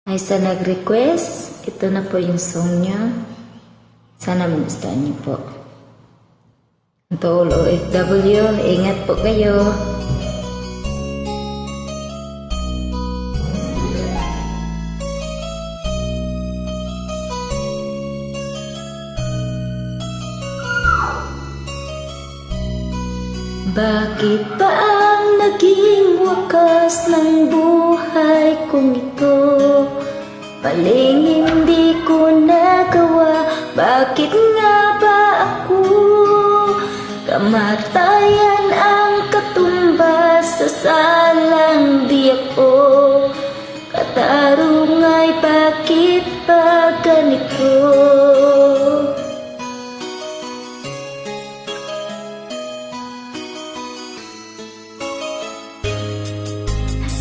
Ay sa nag-request, ito na po yung song niya. Sana magustuhan niyo po. To all OFW, ingat po kayo. Bakit ba ang naging wakas ng buhay kong ito? Paling hindi ko nagawa, bakit nga ba ako? Kamatayan ang katumbas sa salang di ako. Katarungay, bakit ba ganito?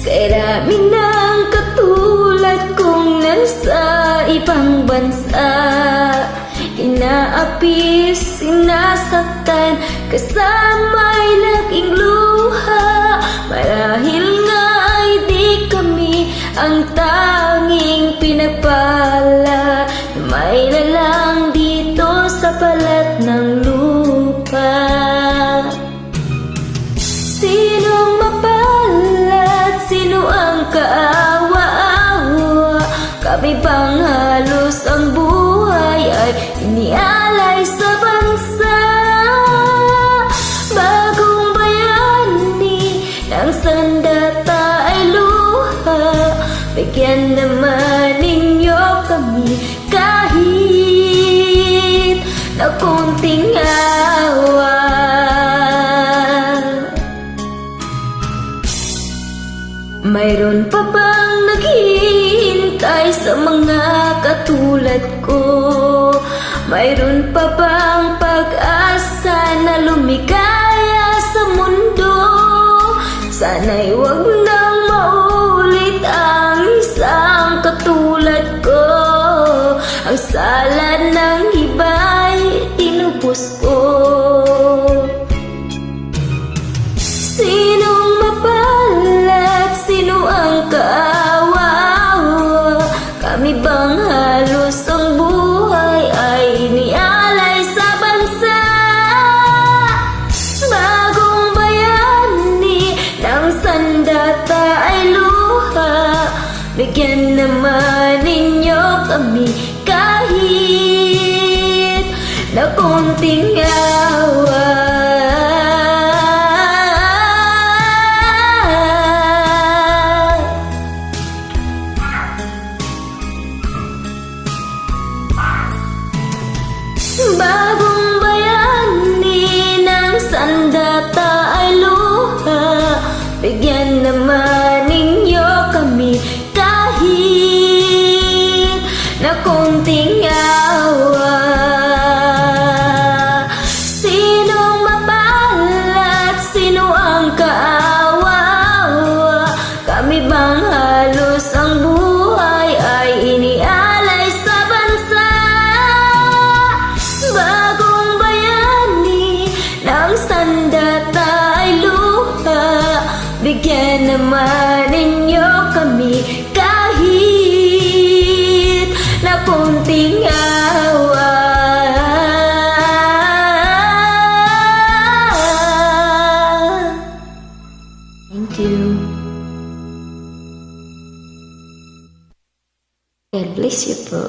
Karami ng katulad kong nasa ibang bansa, inaapis, sinasaktan, kasama'y laging luha. Marahil nga ay di kami ang tanging pinagpala, may na lang dito sa balat ng lupa. Sinong mapalad? Sino ang kaawa-awa? Kami bang halos ang buhay ay inialay sa bansa? Bagong bayani ng sandata ay luha, bigyan naman ninyo kami kahit na konting awa. Mayroon pa bang naghihintay sa mga katulad ko? Mayroon pa bang pag-asa na lumikaya sa mundo? Sana'y wag nang maulit ang isang katulad ko. Ang sala ng iba'y tinubos ko. Sinong mapalad? Sino ang kaawa-awa? Kami bang halos ang buhay ay inialay sa bansa? Bagong bayani ng sandata ay luha, bigyan naman ninyo kami kahit na konting awa. Bagong bayani ng sandata ay luha, bigyan naman ninyo kami kahit na konting awa. Sinong mapalad? Sino ang kaawa-awa? Kami bang halos ang buhay ay inialay sa bansa? Bagong bayani ng sandata ay luha, bigyan naman ninyo kami kahit na konting awa. Thank you. God bless you po.